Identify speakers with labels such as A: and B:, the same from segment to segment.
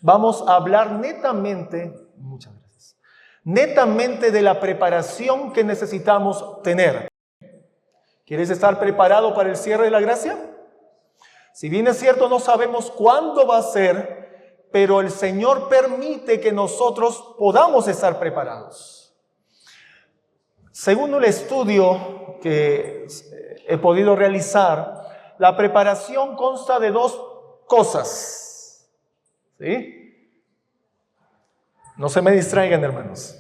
A: Vamos a hablar netamente, muchas gracias, netamente de la preparación que necesitamos tener. ¿Quieres estar preparado para el cierre de la gracia? Si bien es cierto, no sabemos cuándo va a ser, pero el Señor permite que nosotros podamos estar preparados. Según el estudio que he podido realizar, la preparación consta de dos cosas. ¿Sí? No se me distraigan, hermanos.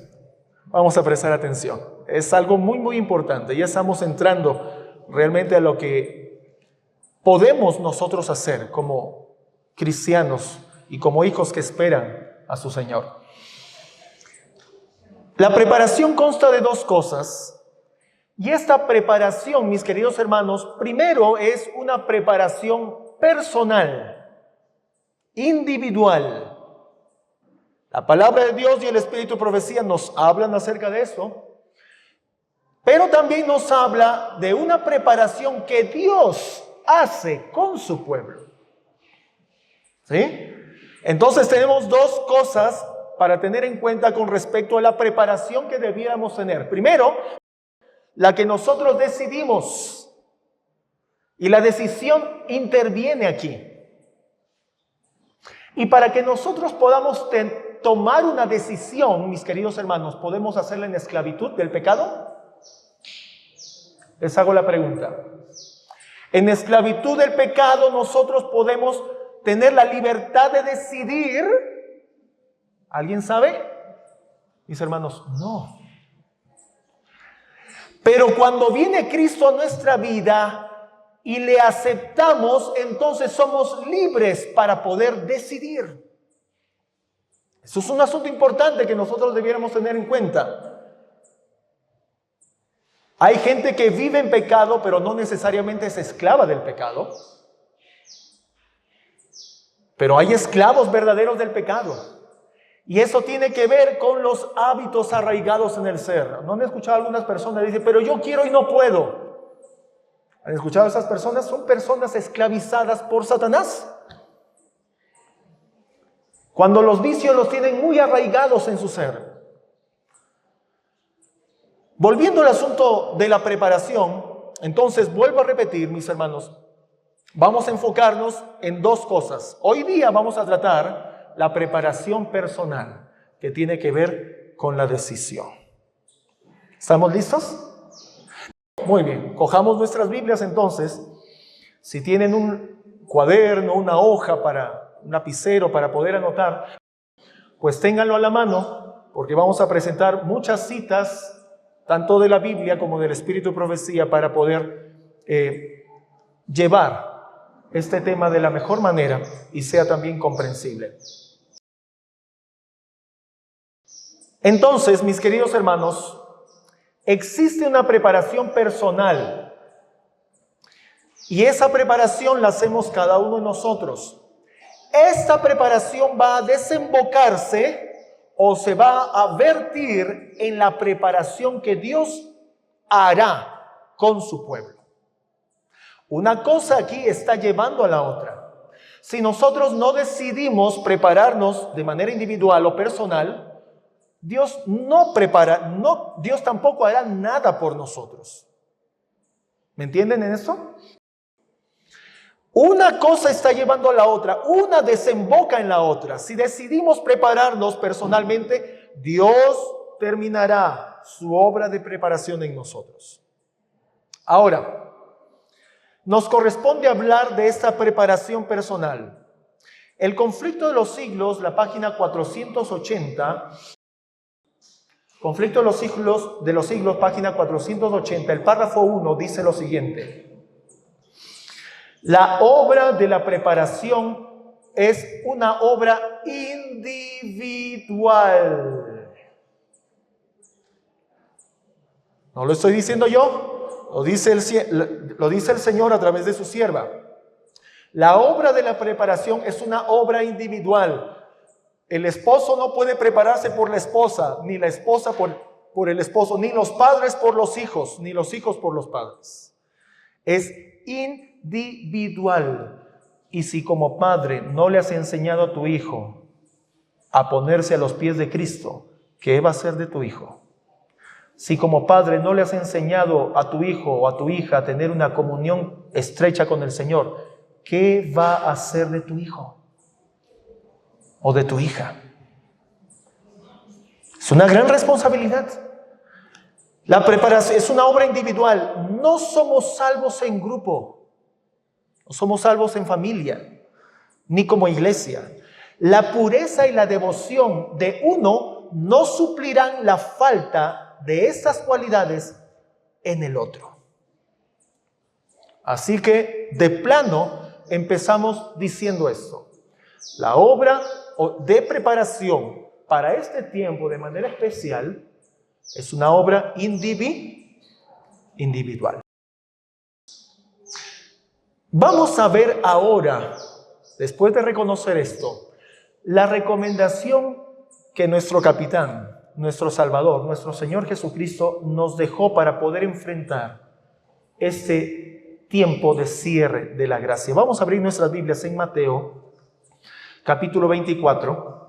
A: Vamos a prestar atención. Es algo muy importante. Ya estamos entrando realmente a lo que podemos nosotros hacer como cristianos y como hijos que esperan a su Señor. La preparación consta de dos cosas. Y esta preparación, mis queridos hermanos, primero es una preparación personal, individual. La palabra de Dios y el Espíritu de Profecía nos hablan acerca de eso, pero también nos habla de una preparación que Dios hace con su pueblo. ¿Sí? Entonces tenemos dos cosas para tener en cuenta con respecto a la preparación que debiéramos tener. Primero, la que nosotros decidimos, y la decisión interviene aquí. Y para que nosotros podamos tomar una decisión, mis queridos hermanos, ¿podemos hacerla en esclavitud del pecado? Les hago la pregunta. En esclavitud del pecado nosotros podemos tener la libertad de decidir. ¿Alguien sabe? Mis hermanos, no. Pero cuando viene Cristo a nuestra vida y le aceptamos, entonces somos libres para poder decidir. Eso es un asunto importante que nosotros debiéramos tener en cuenta. Hay gente que vive en pecado, pero no necesariamente es esclava del pecado. Pero hay esclavos verdaderos del pecado. Y eso tiene que ver con los hábitos arraigados en el ser. ¿No han escuchado a algunas personas que dicen, pero yo quiero y no puedo? ¿Han escuchado a esas personas? Son personas esclavizadas por Satanás. Cuando los vicios los tienen muy arraigados en su ser. Volviendo al asunto de la preparación, entonces vuelvo a repetir, mis hermanos, vamos a enfocarnos en dos cosas. Hoy día vamos a tratar la preparación personal, que tiene que ver con la decisión. ¿Estamos listos? Muy bien, cojamos nuestras Biblias entonces. Si tienen un cuaderno, una hoja, un lapicero para poder anotar, pues ténganlo a la mano, porque vamos a presentar muchas citas, tanto de la Biblia como del Espíritu de Profecía, para poder llevar este tema de la mejor manera y sea también comprensible. Entonces, mis queridos hermanos, existe una preparación personal y esa preparación la hacemos cada uno de nosotros. Esta preparación va a desembocarse o se va a vertir en la preparación que Dios hará con su pueblo. Una cosa aquí está llevando a la otra. Si nosotros no decidimos prepararnos de manera individual o personal, Dios Dios tampoco hará nada por nosotros. ¿Me entienden en esto? Una cosa está llevando a la otra, una desemboca en la otra. Si decidimos prepararnos personalmente, Dios terminará su obra de preparación en nosotros. Ahora, nos corresponde hablar de esta preparación personal. El conflicto de los siglos, la página 480, conflicto de los siglos, página 480, el párrafo 1 dice lo siguiente. La obra de la preparación es una obra individual. No lo estoy diciendo yo, lo dice el Señor a través de su sierva. La obra de la preparación es una obra individual. El esposo no puede prepararse por la esposa, ni la esposa por el esposo, ni los padres por los hijos, ni los hijos por los padres. Es individual. Y si como padre no le has enseñado a tu hijo a ponerse a los pies de Cristo, ¿qué va a hacer de tu hijo? Si como padre no le has enseñado a tu hijo o a tu hija a tener una comunión estrecha con el Señor, ¿qué va a hacer de tu hijo o de tu hija? Es una gran responsabilidad. La preparación es una obra individual. No somos salvos en grupo, no somos salvos en familia, ni como iglesia. La pureza y la devoción de uno no suplirán la falta de estas cualidades en el otro. Así que de plano empezamos diciendo esto: la obra de preparación para este tiempo de manera especial es una obra individual. Vamos a ver ahora, después de reconocer esto, la recomendación que nuestro capitán, nuestro Salvador, nuestro Señor Jesucristo nos dejó para poder enfrentar este tiempo de cierre de la gracia. Vamos a abrir nuestras Biblias en Mateo, capítulo 24.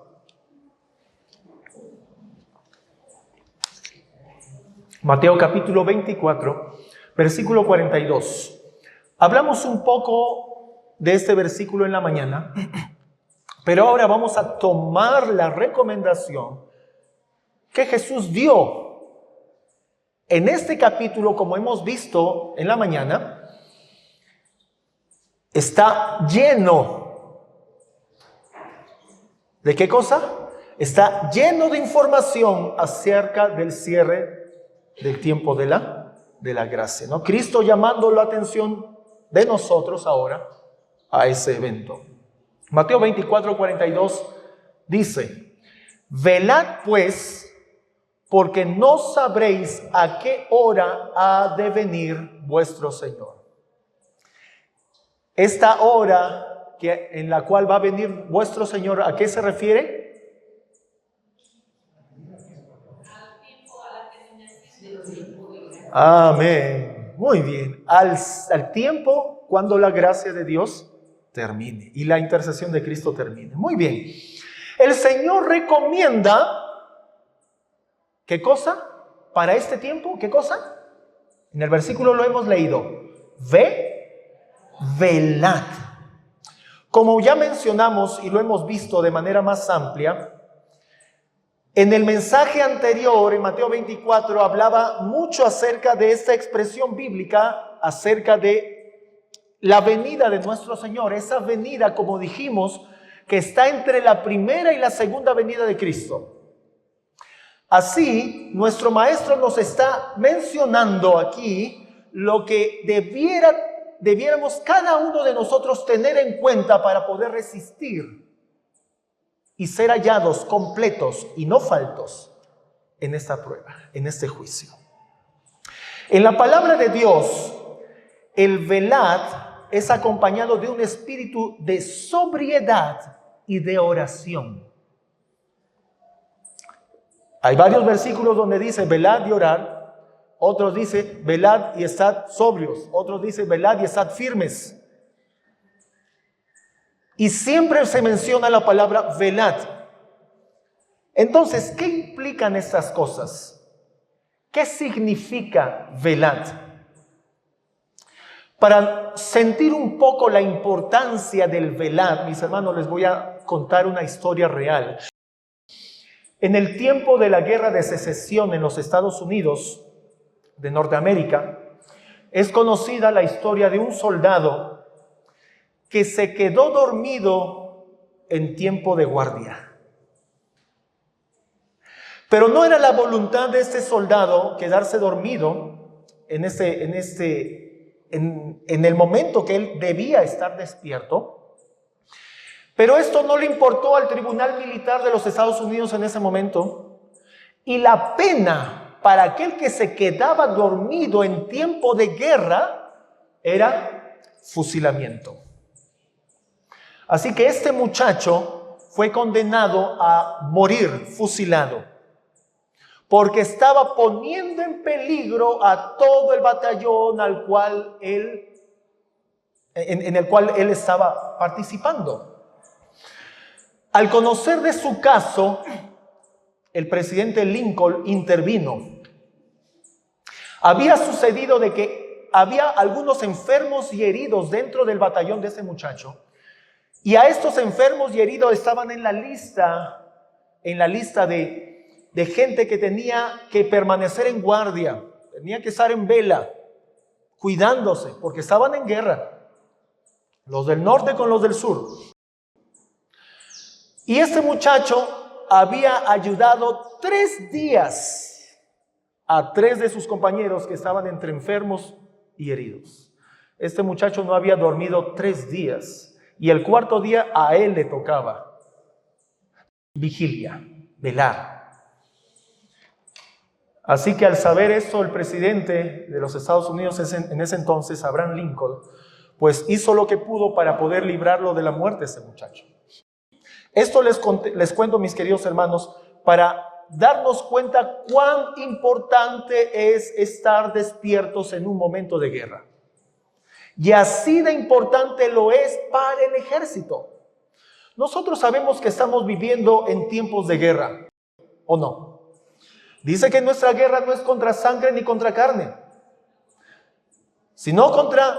A: Mateo capítulo 24, versículo 42. Hablamos un poco de este versículo en la mañana, pero ahora vamos a tomar la recomendación que Jesús dio en este capítulo. Como hemos visto en la mañana, está lleno ¿de qué cosa? Está lleno de información acerca del cierre del tiempo de la gracia, ¿no? Cristo llamando la atención de nosotros ahora a ese evento. Mateo 24, 42 dice: velad pues, porque no sabréis a qué hora ha de venir vuestro Señor. Esta hora en la cual va a venir vuestro Señor, ¿a qué se refiere? Amén. Muy bien. Al tiempo cuando la gracia de Dios termine y la intercesión de Cristo termine. Muy bien. El Señor recomienda, ¿qué cosa? Para este tiempo, ¿qué cosa? En el versículo lo hemos leído. Velad. Como ya mencionamos y lo hemos visto de manera más amplia, en el mensaje anterior, en Mateo 24, hablaba mucho acerca de esta expresión bíblica, acerca de la venida de nuestro Señor. Esa venida, como dijimos, que está entre la primera y la segunda venida de Cristo. Así, nuestro maestro nos está mencionando aquí lo que debiéramos cada uno de nosotros tener en cuenta para poder resistir y ser hallados completos y no faltos en esta prueba, en este juicio. En la palabra de Dios, el velad es acompañado de un espíritu de sobriedad y de oración. Hay varios versículos donde dice velad y orar, otros dice velad y estad sobrios, otros dice velad y estad firmes. Y siempre se menciona la palabra velad. Entonces, ¿qué implican estas cosas? ¿Qué significa velad? Para sentir un poco la importancia del velad, mis hermanos, les voy a contar una historia real. En el tiempo de la guerra de secesión en los Estados Unidos de Norteamérica, es conocida la historia de un soldado que se quedó dormido en tiempo de guardia. Pero no era la voluntad de este soldado quedarse dormido en el momento que él debía estar despierto. Pero esto no le importó al Tribunal Militar de los Estados Unidos en ese momento. Y la pena para aquel que se quedaba dormido en tiempo de guerra era fusilamiento. Así que este muchacho fue condenado a morir fusilado, porque estaba poniendo en peligro a todo el batallón en el cual él estaba participando. Al conocer de su caso, el presidente Lincoln intervino. Había sucedido de que había algunos enfermos y heridos dentro del batallón de ese muchacho. Y a estos enfermos y heridos estaban en la lista de gente que tenía que permanecer en guardia, tenía que estar en vela, cuidándose, porque estaban en guerra, los del norte con los del sur. Y este muchacho había ayudado 3 días a 3 de sus compañeros que estaban entre enfermos y heridos. Este muchacho no había dormido 3 días. Y el 4.º día a él le tocaba vigilia, velar. Así que al saber esto, el presidente de los Estados Unidos en ese entonces, Abraham Lincoln, pues hizo lo que pudo para poder librarlo de la muerte a ese muchacho. Esto les cuento, mis queridos hermanos, para darnos cuenta cuán importante es estar despiertos en un momento de guerra. Y así de importante lo es para el ejército. Nosotros sabemos que estamos viviendo en tiempos de guerra, ¿o no? Dice que nuestra guerra no es contra sangre ni contra carne, sino contra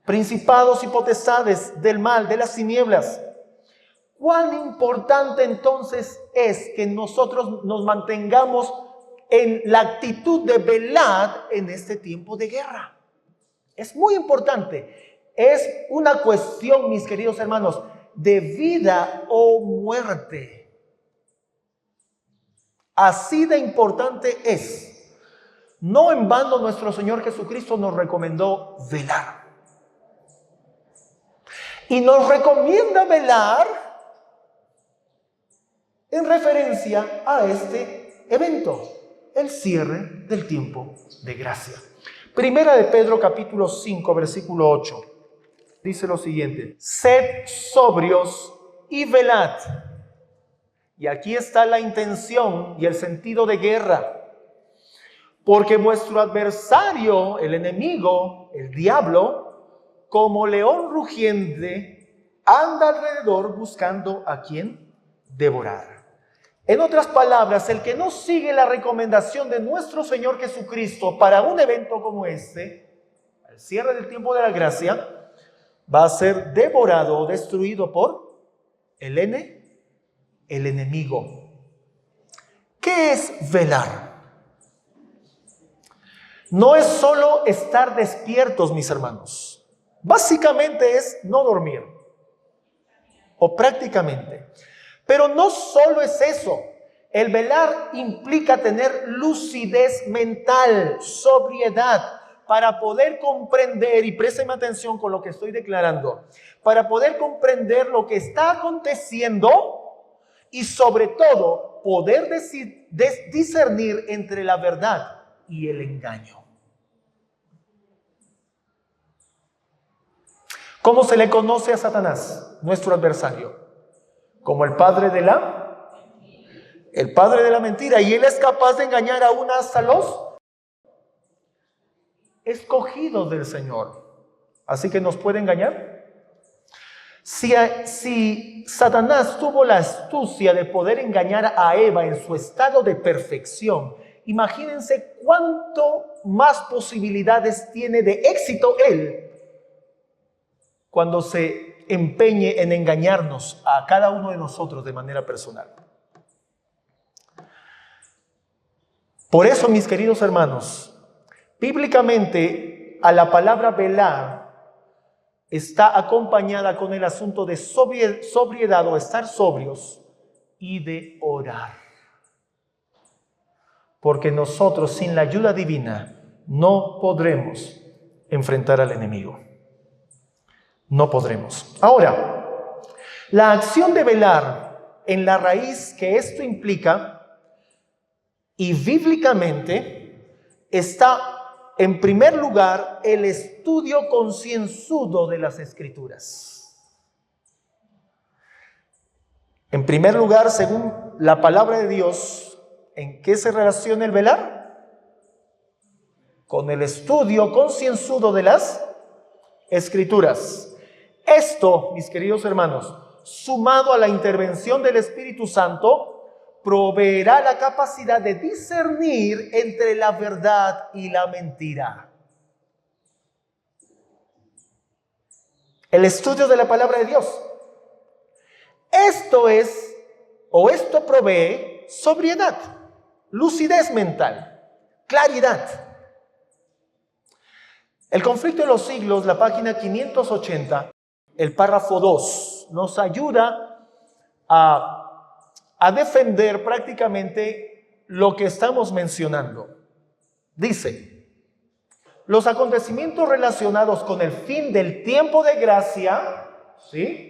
A: principados y potestades del mal, de las tinieblas. ¿Cuán importante entonces es que nosotros nos mantengamos en la actitud de velar en este tiempo de guerra? Es muy importante. Es una cuestión, mis queridos hermanos, de vida o muerte. Así de importante es. No en vano nuestro Señor Jesucristo nos recomendó velar. Y nos recomienda velar en referencia a este evento, el cierre del tiempo de gracia. Primera de Pedro capítulo 5, versículo 8. Dice lo siguiente: sed sobrios y velad. Y aquí está la intención y el sentido de guerra. Porque vuestro adversario, el enemigo, el diablo, como león rugiente, anda alrededor buscando a quien devorar. En otras palabras, el que no sigue la recomendación de nuestro Señor Jesucristo para un evento como este, al cierre del tiempo de la gracia, va a ser devorado o destruido por el enemigo. ¿Qué es velar? No es solo estar despiertos, mis hermanos. Básicamente es no dormir, o prácticamente. Pero no solo es eso. El velar implica tener lucidez mental, sobriedad, para poder comprender, y présteme atención con lo que estoy declarando, para poder comprender lo que está aconteciendo y sobre todo poder discernir entre la verdad y el engaño. ¿Cómo se le conoce a Satanás, nuestro adversario? Como el padre de la mentira, y él es capaz de engañar aún hasta los escogidos del Señor. Así que nos puede engañar. Si Satanás tuvo la astucia de poder engañar a Eva en su estado de perfección, imagínense cuánto más posibilidades tiene de éxito él cuando se empeñe en engañarnos a cada uno de nosotros de manera personal. Por eso, mis queridos hermanos, bíblicamente a la palabra velar está acompañada con el asunto de sobriedad o estar sobrios y de orar. Porque nosotros sin la ayuda divina no podremos enfrentar al enemigo. No podremos. Ahora, la acción de velar en la raíz que esto implica y bíblicamente está en primer lugar el estudio concienzudo de las Escrituras. En primer lugar, según la palabra de Dios, ¿en qué se relaciona el velar? Con el estudio concienzudo de las Escrituras. Esto, mis queridos hermanos, sumado a la intervención del Espíritu Santo, proveerá la capacidad de discernir entre la verdad y la mentira. El estudio de la palabra de Dios. Esto provee sobriedad, lucidez mental, claridad. El conflicto de los siglos, la página 580, el párrafo 2, nos ayuda a defender prácticamente lo que estamos mencionando. Dice: los acontecimientos relacionados con el fin del tiempo de gracia, ¿sí?,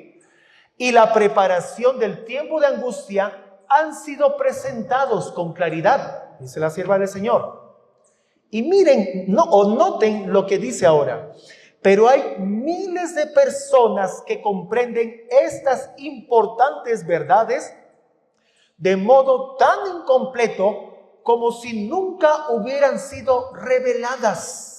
A: y la preparación del tiempo de angustia han sido presentados con claridad, dice la sierva del Señor. Y miren, noten lo que dice ahora. Pero hay miles de personas que comprenden estas importantes verdades de modo tan incompleto como si nunca hubieran sido reveladas.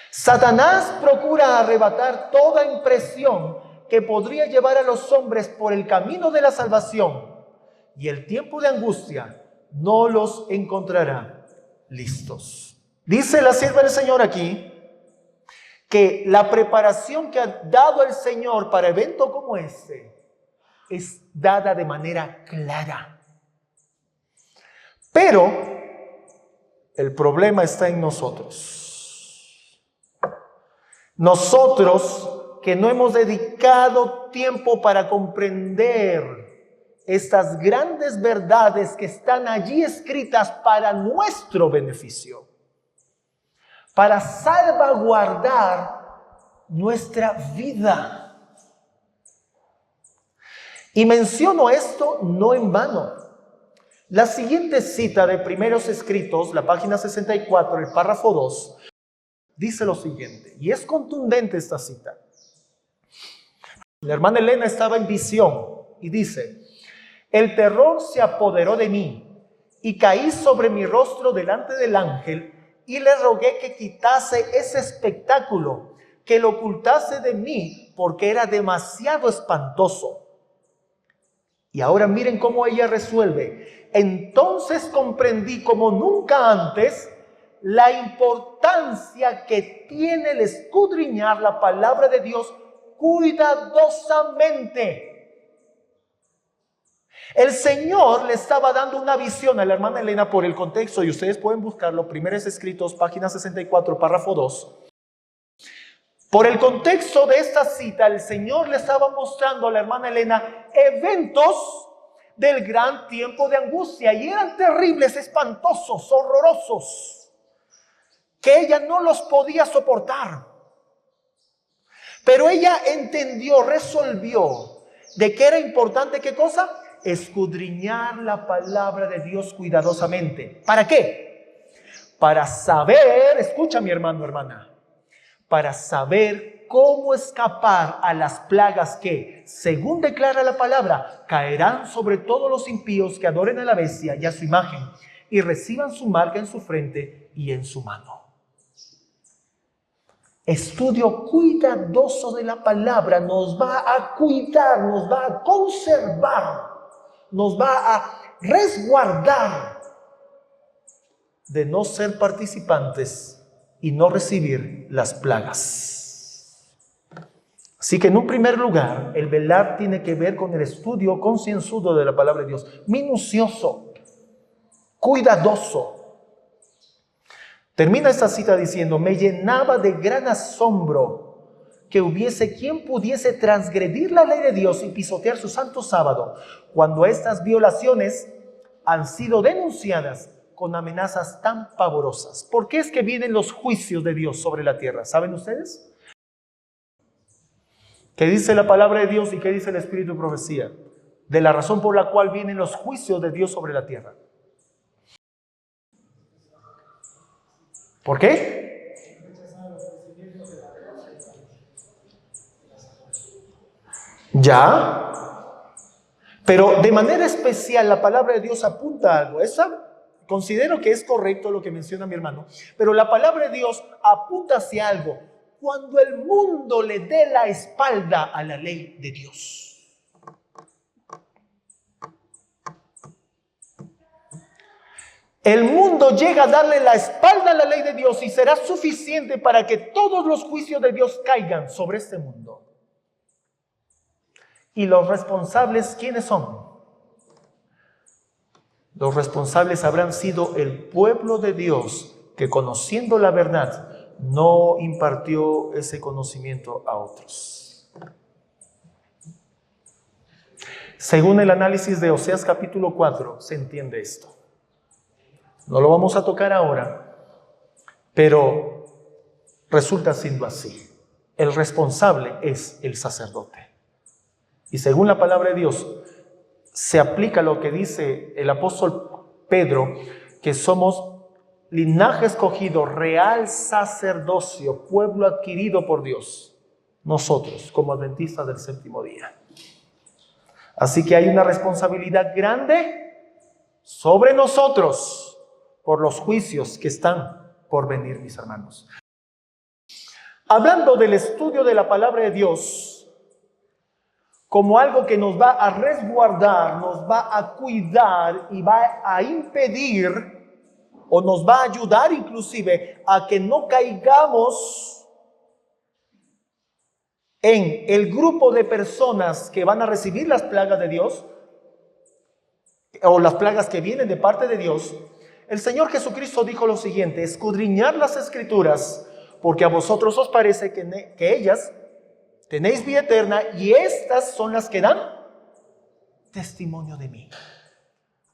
A: Satanás procura arrebatar toda impresión que podría llevar a los hombres por el camino de la salvación, y el tiempo de angustia no los encontrará listos. Dice la sierva del Señor aquí que la preparación que ha dado el Señor para eventos como este es dada de manera clara. Pero el problema está en nosotros. Nosotros que no hemos dedicado tiempo para comprender estas grandes verdades que están allí escritas para nuestro beneficio, para salvaguardar nuestra vida. Y menciono esto no en vano. La siguiente cita de Primeros Escritos, la página 64, el párrafo 2, dice lo siguiente, y es contundente esta cita. La hermana Elena estaba en visión y dice: el terror se apoderó de mí y caí sobre mi rostro delante del ángel y le rogué que quitase ese espectáculo, que lo ocultase de mí porque era demasiado espantoso. Y ahora miren cómo ella resuelve. Entonces comprendí como nunca antes la importancia que tiene el escudriñar la palabra de Dios cuidadosamente. El Señor le estaba dando una visión a la hermana Elena por el contexto, y ustedes pueden buscarlo, Primeros Escritos, página 64, párrafo 2. Por el contexto de esta cita, el Señor le estaba mostrando a la hermana Elena eventos del gran tiempo de angustia, y eran terribles, espantosos, horrorosos, que ella no los podía soportar. Pero ella entendió, resolvió de que era importante, ¿qué cosa? Escudriñar la palabra de Dios cuidadosamente. ¿Para qué? Para saber, escucha mi hermano, hermana, para saber cómo escapar a las plagas que, según declara la palabra, caerán sobre todos los impíos que adoren a la bestia y a su imagen y reciban su marca en su frente y en su mano. Estudio cuidadoso de la palabra nos va a cuidar, nos va a conservar, nos va a resguardar de no ser participantes y no recibir las plagas. Así que en un primer lugar, el velar tiene que ver con el estudio concienzudo de la palabra de Dios, minucioso, cuidadoso. Termina esta cita diciendo: me llenaba de gran asombro que hubiese quien pudiese transgredir la ley de Dios y pisotear su santo sábado, cuando estas violaciones han sido denunciadas con amenazas tan pavorosas. ¿Por qué es que vienen los juicios de Dios sobre la tierra? ¿Saben ustedes? ¿Qué dice la palabra de Dios y qué dice el Espíritu de profecía? De la razón por la cual vienen los juicios de Dios sobre la tierra. ¿Por qué? Ya. Pero de manera especial la palabra de Dios apunta a algo. Considero que es correcto lo que menciona mi hermano. Pero la palabra de Dios apunta hacia algo. cuando el mundo le dé la espalda a la ley de Dios. El mundo llega a darle la espalda a la ley de Dios y será suficiente para que todos los juicios de Dios caigan sobre este mundo. ¿Y los responsables quiénes son? Los responsables habrán sido el pueblo de Dios que, conociendo la verdad, no impartió ese conocimiento a otros. Según el análisis de Oseas capítulo 4, se entiende esto. No lo vamos a tocar ahora, pero resulta siendo así. El responsable es el sacerdote. Y según la palabra de Dios, se aplica lo que dice el apóstol Pedro, que somos linaje escogido, real sacerdocio, pueblo adquirido por Dios, nosotros como adventistas del séptimo día. Así que hay una responsabilidad grande sobre nosotros por los juicios que están por venir, mis hermanos. Hablando del estudio de la palabra de Dios como algo que nos va a resguardar, nos va a cuidar y va a impedir o nos va a ayudar inclusive a que no caigamos en el grupo de personas que van a recibir las plagas de Dios o las plagas que vienen de parte de Dios. El Señor Jesucristo dijo lo siguiente: escudriñad las Escrituras, porque a vosotros os parece que ellas tenéis vida eterna y estas son las que dan testimonio de mí.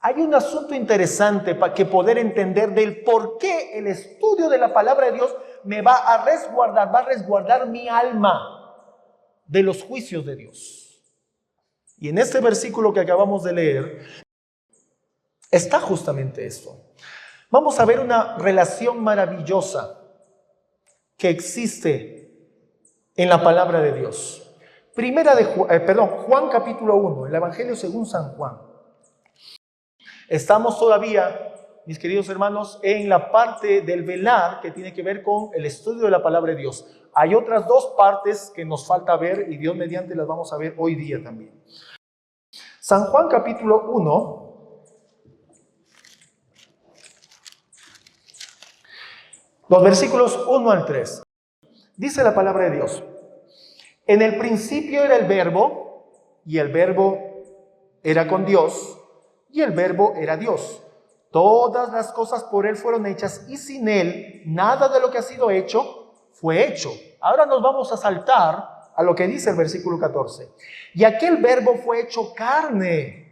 A: Hay un asunto interesante para que poder entender del por qué el estudio de la palabra de Dios me va a resguardar mi alma de los juicios de Dios. Y en este versículo que acabamos de leer está justamente esto. Vamos a ver una relación maravillosa que existe en la palabra de Dios. Juan capítulo 1, el Evangelio según San Juan. Estamos todavía, mis queridos hermanos, en la parte del velar que tiene que ver con el estudio de la palabra de Dios. Hay otras dos partes que nos falta ver y Dios mediante las vamos a ver hoy día también. San Juan capítulo 1. Los versículos 1 al 3. Dice la palabra de Dios: en el principio era el Verbo, y el Verbo era con Dios, y el Verbo era Dios. Todas las cosas por Él fueron hechas, y sin Él nada de lo que ha sido hecho fue hecho. Ahora nos vamos a saltar a lo que dice el versículo 14. Y aquel Verbo fue hecho carne,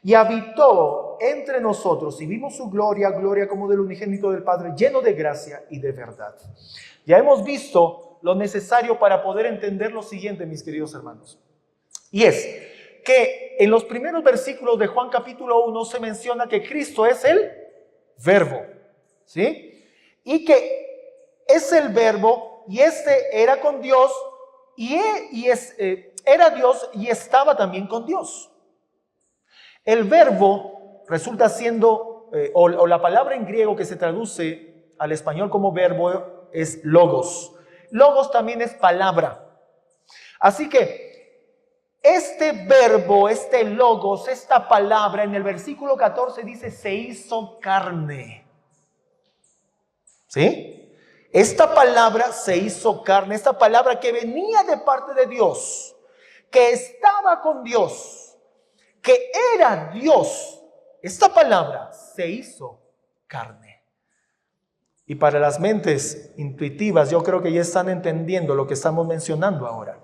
A: y habitó entre nosotros, y vimos su gloria, gloria como del unigénito del Padre, lleno de gracia y de verdad. Ya hemos visto lo necesario para poder entender lo siguiente, mis queridos hermanos. Y es que en los primeros versículos de Juan capítulo 1 se menciona que Cristo es el Verbo, ¿sí? Y que es el Verbo, y este era con Dios, era Dios y estaba también con Dios. El verbo resulta siendo, o la palabra en griego que se traduce al español como verbo es logos. Logos también es palabra. Así que este verbo, este logos, esta palabra en el versículo 14 dice: se hizo carne. ¿Sí? Esta palabra se hizo carne, esta palabra que venía de parte de Dios, que estaba con Dios, que era Dios, esta palabra se hizo carne. Y para las mentes intuitivas, yo creo que ya están entendiendo lo que estamos mencionando ahora.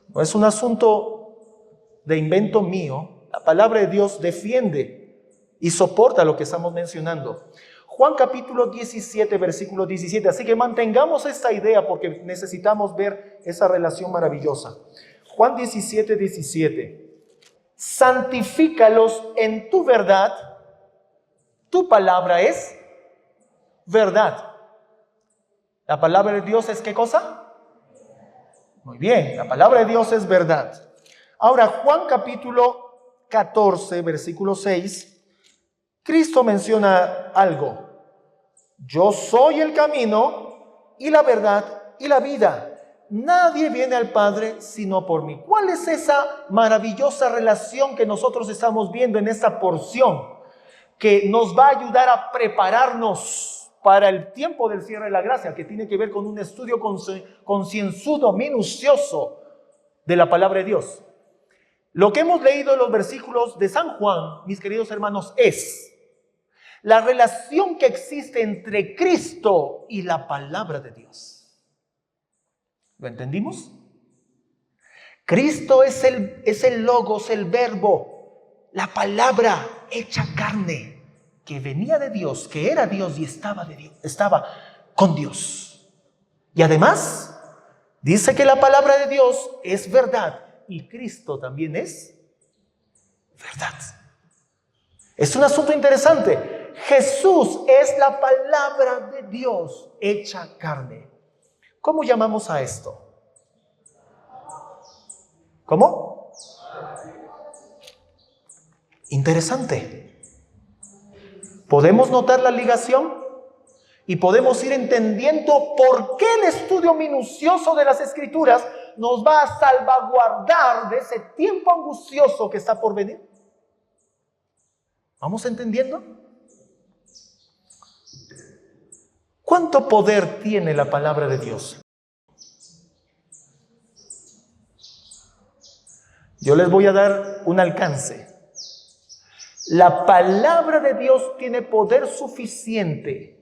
A: No es un asunto de invento mío. La palabra de Dios defiende y soporta lo que estamos mencionando. Juan capítulo 17, versículo 17. Así que mantengamos esta idea porque necesitamos ver esa relación maravillosa. Juan 17, 17. Santifícalos en tu verdad, tu palabra es verdad. ¿La palabra de Dios es qué cosa? Muy bien, la palabra de Dios es verdad. Ahora, Juan capítulo 14, versículo 6, Cristo menciona algo. Yo soy el camino y la verdad y la vida. Nadie viene al Padre sino por mí. ¿Cuál es esa maravillosa relación que nosotros estamos viendo en esta porción? Que nos va a ayudar a prepararnos para el tiempo del cierre de la gracia, que tiene que ver con un estudio concienzudo, minucioso de la palabra de Dios. Lo que hemos leído en los versículos de San Juan, mis queridos hermanos, es la relación que existe entre Cristo y la palabra de Dios. ¿Lo entendimos? Cristo es el logos, el verbo, la palabra hecha carne, que venía de Dios, que era Dios y estaba con Dios. Y además, dice que la palabra de Dios es verdad y Cristo también es verdad. Es un asunto interesante. Jesús es la palabra de Dios hecha carne. ¿Cómo llamamos a esto? ¿Cómo? Interesante. ¿Podemos notar la ligación? Y podemos ir entendiendo por qué el estudio minucioso de las Escrituras nos va a salvaguardar de ese tiempo angustioso que está por venir. ¿Vamos entendiendo? ¿Cuánto poder tiene la palabra de Dios? Yo les voy a dar un alcance. La palabra de Dios tiene poder suficiente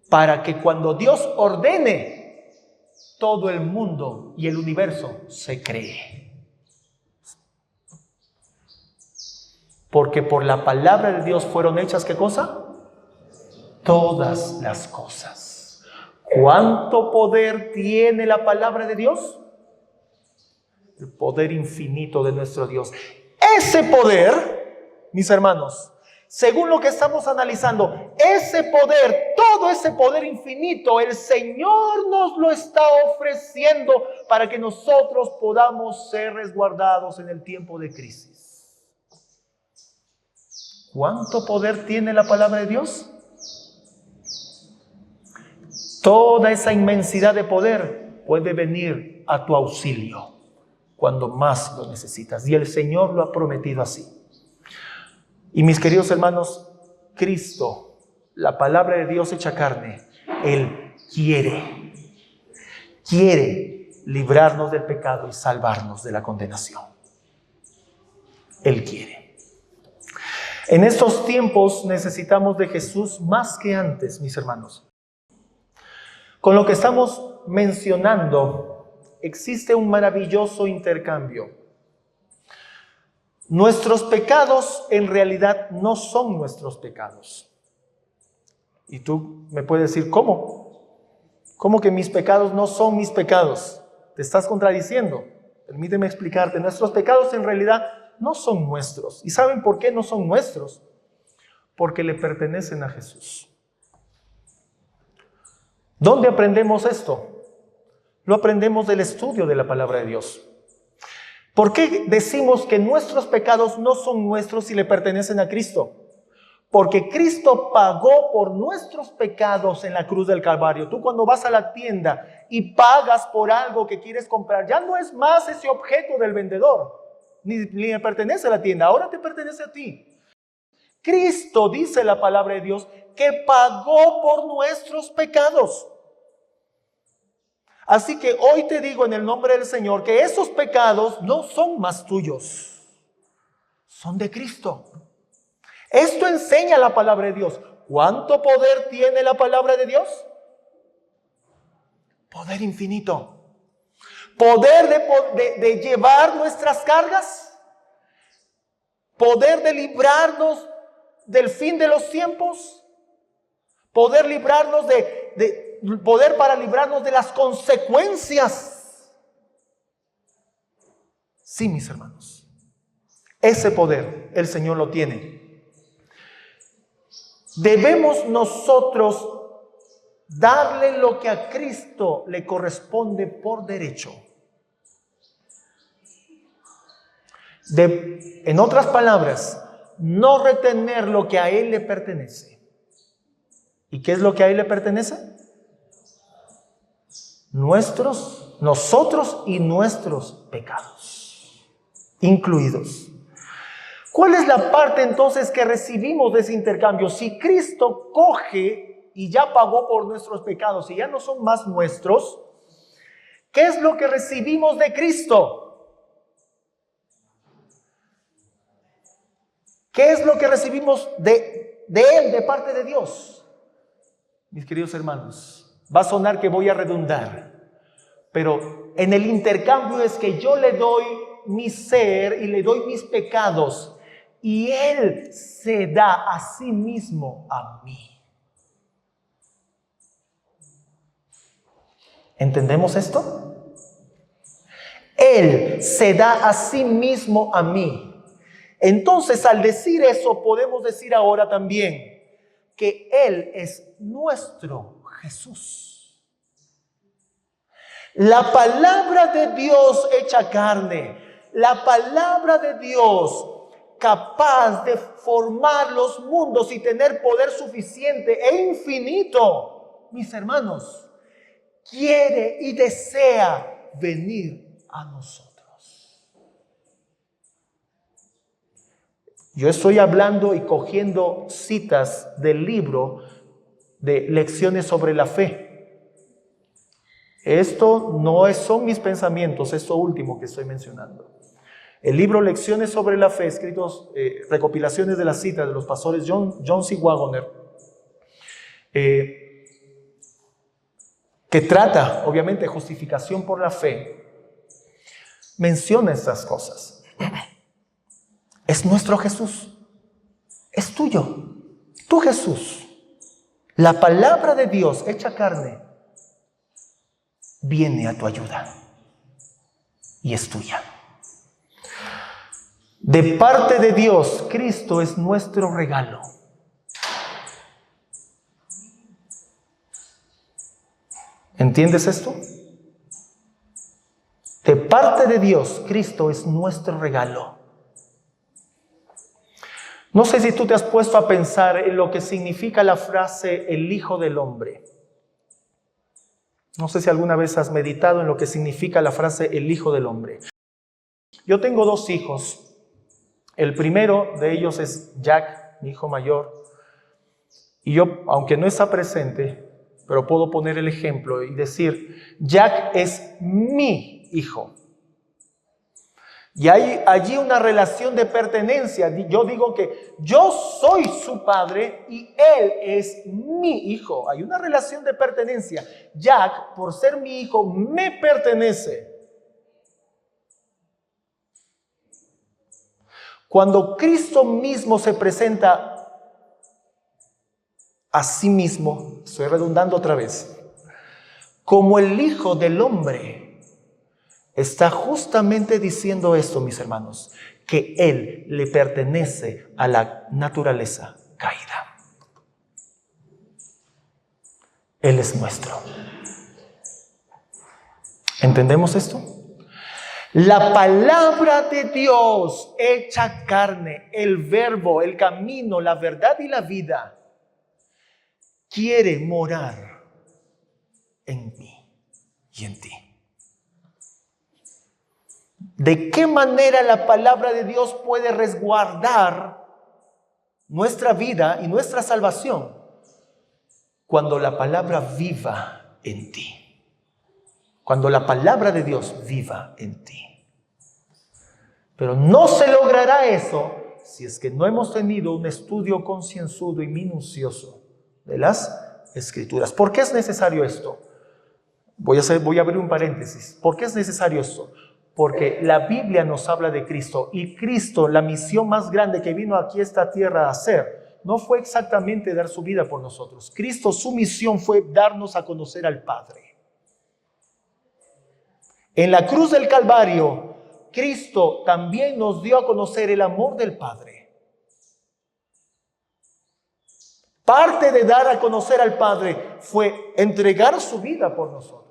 A: para que cuando Dios ordene, todo el mundo y el universo se cree. Porque por la palabra de Dios fueron hechas, ¿qué cosa? Todas las cosas. ¿Cuánto poder tiene la palabra de Dios? El poder infinito de nuestro Dios. Ese poder, mis hermanos, según lo que estamos analizando, ese poder, todo ese poder infinito, el Señor nos lo está ofreciendo para que nosotros podamos ser resguardados en el tiempo de crisis. ¿Cuánto poder tiene la palabra de Dios? Toda esa inmensidad de poder puede venir a tu auxilio cuando más lo necesitas. Y el Señor lo ha prometido así. Y mis queridos hermanos, Cristo, la palabra de Dios hecha carne, Él quiere librarnos del pecado y salvarnos de la condenación. Él quiere. En estos tiempos necesitamos de Jesús más que antes, mis hermanos. Con lo que estamos mencionando, existe un maravilloso intercambio. Nuestros pecados en realidad no son nuestros pecados. Y tú me puedes decir, ¿cómo? ¿Cómo que mis pecados no son mis pecados? Te estás contradiciendo. Permíteme explicarte. Nuestros pecados en realidad no son nuestros. ¿Y saben por qué no son nuestros? Porque le pertenecen a Jesús. ¿Dónde aprendemos esto? Lo aprendemos del estudio de la palabra de Dios. ¿Por qué decimos que nuestros pecados no son nuestros y le pertenecen a Cristo? Porque Cristo pagó por nuestros pecados en la cruz del Calvario. Tú cuando vas a la tienda y pagas por algo que quieres comprar, ya no es más ese objeto del vendedor, ni le pertenece a la tienda, ahora te pertenece a ti. Cristo, dice la palabra de Dios, que pagó por nuestros pecados. Así que hoy te digo en el nombre del Señor que esos pecados no son más tuyos, son de Cristo. Esto enseña la palabra de Dios. ¿Cuánto poder tiene la palabra de Dios? Poder infinito. Poder de llevar nuestras cargas. Poder de librarnos del fin de los tiempos. Poder librarnos poder para librarnos de las consecuencias. Sí, mis hermanos. Ese poder el Señor lo tiene. Debemos nosotros darle lo que a Cristo le corresponde por derecho. En otras palabras, no retener lo que a Él le pertenece. ¿Y qué es lo que a Él le pertenece? nosotros y nuestros pecados, incluidos. ¿Cuál es la parte entonces que recibimos de ese intercambio? Si Cristo coge y ya pagó por nuestros pecados y ya no son más nuestros, ¿qué es lo que recibimos de Cristo? ¿Qué es lo que recibimos de Él, de parte de Dios? Mis queridos hermanos, va a sonar que voy a redundar, pero en el intercambio es que yo le doy mi ser y le doy mis pecados y Él se da a sí mismo a mí. ¿Entendemos esto? Él se da a sí mismo a mí. Entonces, al decir eso, podemos decir ahora también que Él es nuestro Jesús. La palabra de Dios hecha carne, la palabra de Dios capaz de formar los mundos y tener poder suficiente e infinito, mis hermanos, quiere y desea venir a nosotros. Yo estoy hablando y cogiendo citas del libro de Lecciones sobre la Fe. Esto no son mis pensamientos, esto último que estoy mencionando. El libro Lecciones sobre la Fe, escritos, recopilaciones de las citas de los pastores John C. Waggoner, que trata, obviamente, justificación por la fe, menciona estas cosas. Es nuestro Jesús, es tuyo, tu Jesús. La palabra de Dios hecha carne viene a tu ayuda y es tuya. De parte de Dios, Cristo es nuestro regalo. ¿Entiendes esto? De parte de Dios, Cristo es nuestro regalo. No sé si tú te has puesto a pensar en lo que significa la frase el Hijo del Hombre. No sé si alguna vez has meditado en lo que significa la frase el Hijo del Hombre. Yo tengo 2 hijos. El primero de ellos es Jack, mi hijo mayor. Y yo, aunque no está presente, pero puedo poner el ejemplo y decir, Jack es mi hijo. Y hay allí una relación de pertenencia. Yo digo que yo soy su padre y él es mi hijo. Hay una relación de pertenencia. Jack, por ser mi hijo, me pertenece. Cuando Cristo mismo se presenta a sí mismo, estoy redundando otra vez, como el Hijo del Hombre, está justamente diciendo esto, mis hermanos, que Él le pertenece a la naturaleza caída. Él es nuestro. ¿Entendemos esto? La palabra de Dios hecha carne, el verbo, el camino, la verdad y la vida, quiere morar en mí y en ti. ¿De qué manera la palabra de Dios puede resguardar nuestra vida y nuestra salvación? Cuando la palabra viva en ti. Cuando la palabra de Dios viva en ti. Pero no se logrará eso si es que no hemos tenido un estudio concienzudo y minucioso de las Escrituras. ¿Por qué es necesario esto? Voy a abrir un paréntesis. ¿Por qué es necesario esto? Porque la Biblia nos habla de Cristo y Cristo, la misión más grande que vino aquí a esta tierra a hacer, no fue exactamente dar su vida por nosotros. Cristo, su misión fue darnos a conocer al Padre. En la cruz del Calvario, Cristo también nos dio a conocer el amor del Padre. Parte de dar a conocer al Padre fue entregar su vida por nosotros.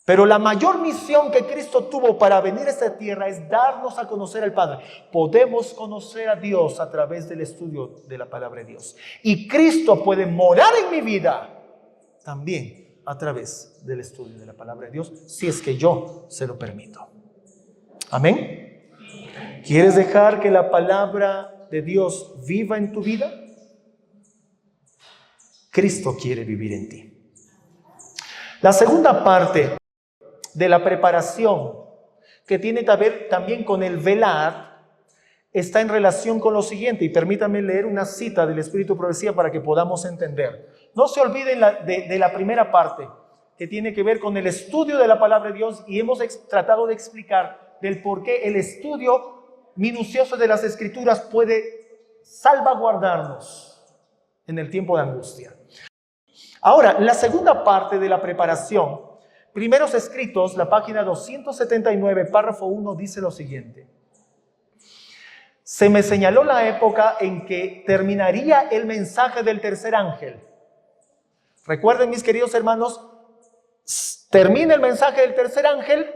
A: Pero la mayor misión que Cristo tuvo para venir a esta tierra es darnos a conocer al Padre. Podemos conocer a Dios a través del estudio de la palabra de Dios. Y Cristo puede morar en mi vida también a través del estudio de la palabra de Dios, si es que yo se lo permito. Amén. ¿Quieres dejar que la palabra de Dios viva en tu vida? Cristo quiere vivir en ti. La segunda parte de la preparación, que tiene que ver también con el velar, está en relación con lo siguiente, y permítanme leer una cita del Espíritu Profecía para que podamos entender. No se olviden de la primera parte, que tiene que ver con el estudio de la palabra de Dios, y hemos tratado de explicar del por qué el estudio minucioso de las Escrituras puede salvaguardarnos en el tiempo de angustia. Ahora, la segunda parte de la preparación, Primeros Escritos, la página 279, párrafo 1, dice lo siguiente. Se me señaló la época en que terminaría el mensaje del tercer ángel. Recuerden, mis queridos hermanos, termina el mensaje del tercer ángel,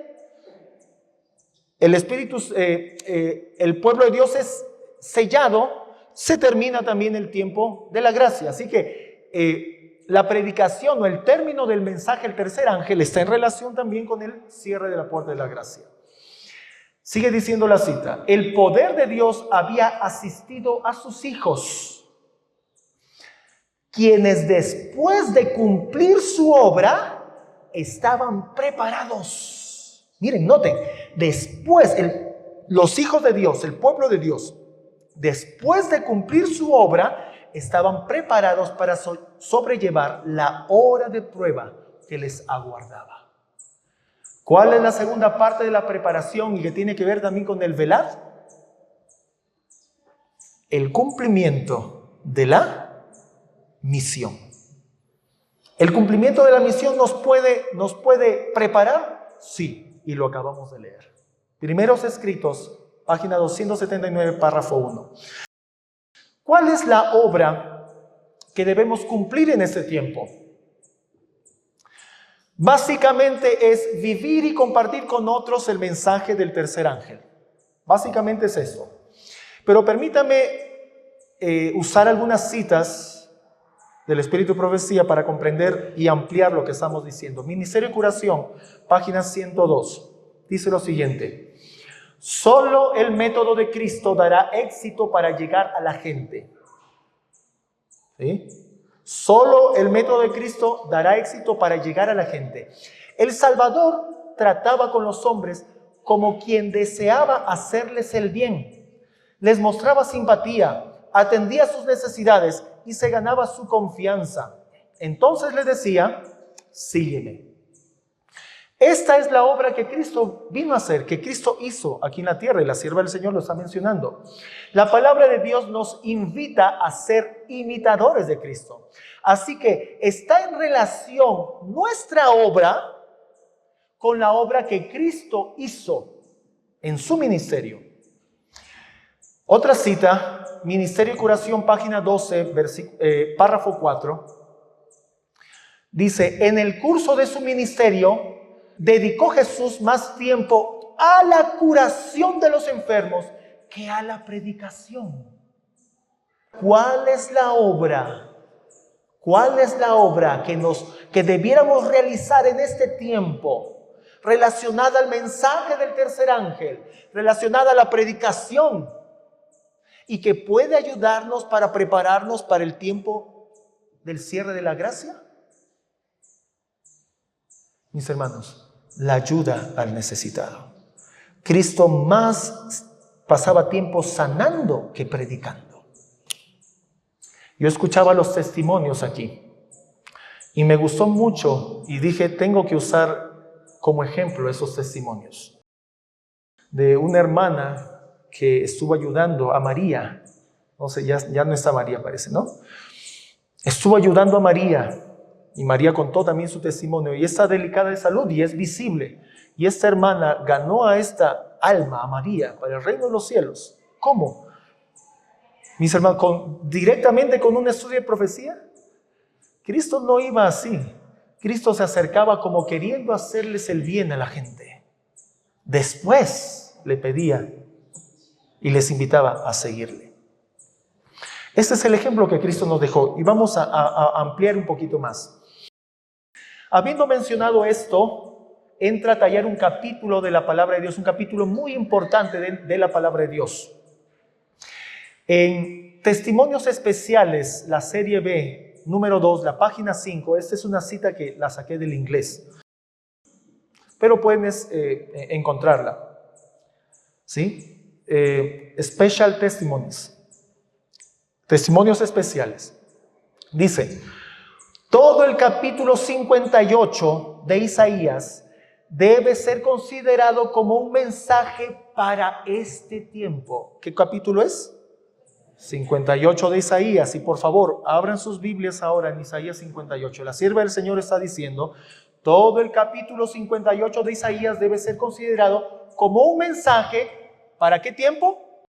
A: el Espíritu, el pueblo de Dios es sellado, se termina también el tiempo de la gracia. Así que la predicación o el término del mensaje del tercer ángel está en relación también con el cierre de la puerta de la gracia. Sigue diciendo la cita: el poder de Dios había asistido a sus hijos, quienes después de cumplir su obra estaban preparados. Miren, noten, después los hijos de Dios, el pueblo de Dios, después de cumplir su obra, estaban preparados para sobrellevar la hora de prueba que les aguardaba. ¿Cuál es la segunda parte de la preparación y que tiene que ver también con el velar? El cumplimiento de la misión. ¿El cumplimiento de la misión nos puede preparar? Sí, y lo acabamos de leer. Primeros Escritos, página 279, párrafo 1. ¿Cuál es la obra que debemos cumplir en este tiempo? Básicamente es vivir y compartir con otros el mensaje del tercer ángel. Básicamente es eso. Pero permítame usar algunas citas del Espíritu de Profecía para comprender y ampliar lo que estamos diciendo. Ministerio y Curación, página 102. Dice lo siguiente: solo el método de Cristo dará éxito para llegar a la gente. ¿Sí? Solo el método de Cristo dará éxito para llegar a la gente. El Salvador trataba con los hombres como quien deseaba hacerles el bien. Les mostraba simpatía, atendía sus necesidades y se ganaba su confianza. Entonces les decía: sígueme. Esta es la obra que Cristo vino a hacer, que Cristo hizo aquí en la tierra, y la sierva del Señor lo está mencionando. La palabra de Dios nos invita a ser imitadores de Cristo. Así que está en relación nuestra obra con la obra que Cristo hizo en su ministerio. Otra cita, Ministerio y Curación, página 12, párrafo 4. Dice: en el curso de su ministerio dedicó Jesús más tiempo a la curación de los enfermos que a la predicación. ¿Cuál es la obra? ¿Cuál es la obra que debiéramos realizar en este tiempo? Relacionada al mensaje del tercer ángel, relacionada a la predicación, y que puede ayudarnos para prepararnos para el tiempo del cierre de la gracia. Mis hermanos, la ayuda al necesitado. Cristo más pasaba tiempo sanando que predicando. Yo escuchaba los testimonios aquí y me gustó mucho, y dije, tengo que usar como ejemplo esos testimonios de una hermana que estuvo ayudando a María. No sé, ya no está María, parece, ¿no? Estuvo ayudando a María. Y María contó también su testimonio, y está delicada de salud y es visible. Y esta hermana ganó a esta alma, a María, para el reino de los cielos. ¿Cómo? Mis hermanos, directamente con un estudio de profecía. Cristo no iba así. Cristo se acercaba como queriendo hacerles el bien a la gente. Después le pedía y les invitaba a seguirle. Este es el ejemplo que Cristo nos dejó, y vamos a ampliar un poquito más. Habiendo mencionado esto, entra a tallar un capítulo de la palabra de Dios, un capítulo muy importante de la palabra de Dios. En Testimonios Especiales, la serie B, número 2, la página 5, esta es una cita que la saqué del inglés, pero puedes encontrarla. ¿Sí? Special Testimonies, Testimonios Especiales. Dice: todo el capítulo 58 de Isaías debe ser considerado como un mensaje para este tiempo. ¿Qué capítulo es? 58 de Isaías. Y por favor, abran sus Biblias ahora en Isaías 58. La sierva del Señor está diciendo: todo el capítulo 58 de Isaías debe ser considerado como un mensaje, ¿para qué tiempo?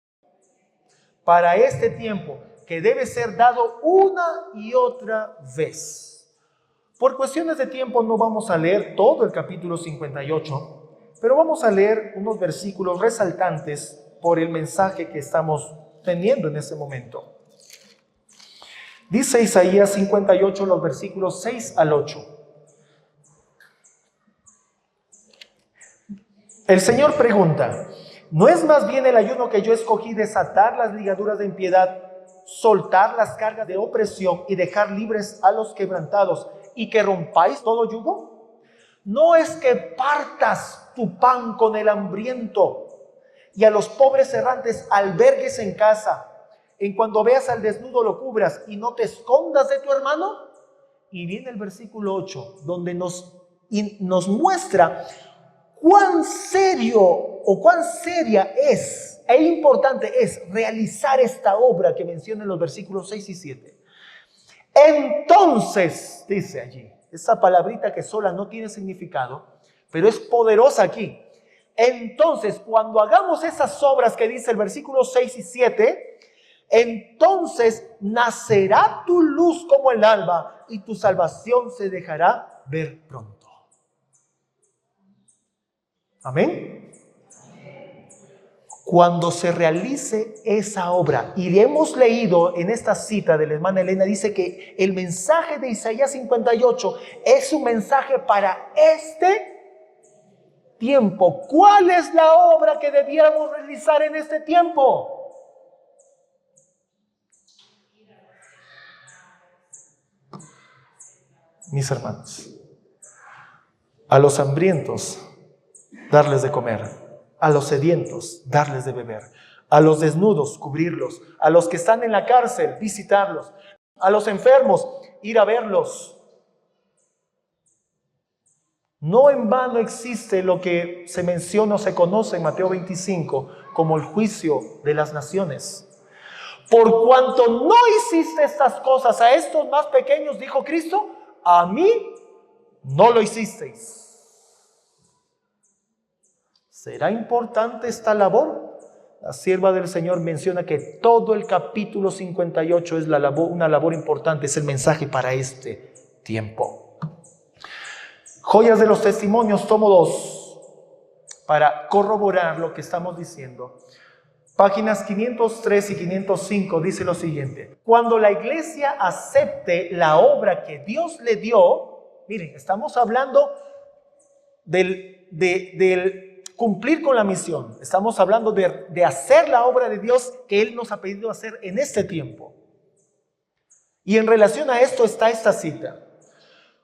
A: Para este tiempo, que debe ser dado una y otra vez. Por cuestiones de tiempo no vamos a leer todo el capítulo 58, pero vamos a leer unos versículos resaltantes por el mensaje que estamos teniendo en ese momento. Dice Isaías 58, los versículos 6 al 8. El Señor pregunta: ¿no es más bien el ayuno que yo escogí desatar las ligaduras de impiedad, soltar las cargas de opresión y dejar libres a los quebrantados, y que rompáis todo yugo? ¿No es que partas tu pan con el hambriento y a los pobres errantes albergues en casa? En cuando veas al desnudo lo cubras y no te escondas de tu hermano. Y viene el versículo 8, donde nos muestra cuán serio o cuán seria es e importante es realizar esta obra que menciona en los versículos 6 y 7. Entonces, dice allí, esa palabrita que sola no tiene significado, pero es poderosa aquí. Entonces, cuando hagamos esas obras que dice el versículo 6 y 7, entonces nacerá tu luz como el alba y tu salvación se dejará ver pronto. Amén. Cuando se realice esa obra, y hemos leído en esta cita de la hermana Elena, dice que el mensaje de Isaías 58 es un mensaje para este tiempo. ¿Cuál es la obra que debiéramos realizar en este tiempo? Mis hermanos, a los hambrientos darles de comer, a los sedientos darles de beber, a los desnudos cubrirlos, a los que están en la cárcel visitarlos, a los enfermos ir a verlos. No en vano existe lo que se menciona o se conoce en Mateo 25 como el juicio de las naciones. Por cuanto no hiciste estas cosas a estos más pequeños, dijo Cristo, a mí no lo hicisteis. ¿Será importante esta labor? La sierva del Señor menciona que todo el capítulo 58 es una labor importante, es el mensaje para este tiempo. Joyas de los Testimonios, tomo 2, para corroborar lo que estamos diciendo. Páginas 503 y 505 dice lo siguiente: cuando la iglesia acepte la obra que Dios le dio, miren, estamos hablando del cumplir con la misión. Estamos hablando de hacer la obra de Dios que Él nos ha pedido hacer en este tiempo. Y en relación a esto está esta cita: